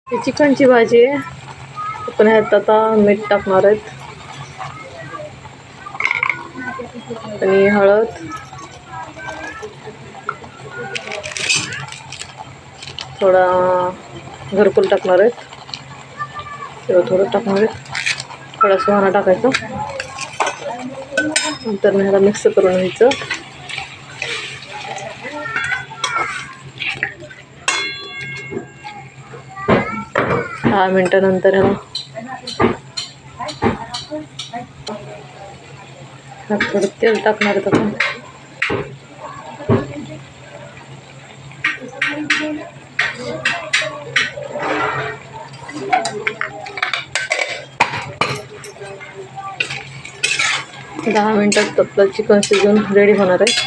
ही चिकनची भाजी आहे. आपण ह्यात आता मीठ टाकणार आहेत आणि हळद, थोडा घरकुल टाकणार आहेत, थोडं टाकणार आहेत, थोडा सुहाणा टाकायचा. नंतर ह्याला मिक्स करून घ्यायचं. दहा मिनिटानंतर ह्याला थोडं तेल टाकणार आहेत आपण. दहा मिनिटात आपलं चिकन शिजून रेडी होणार आहे.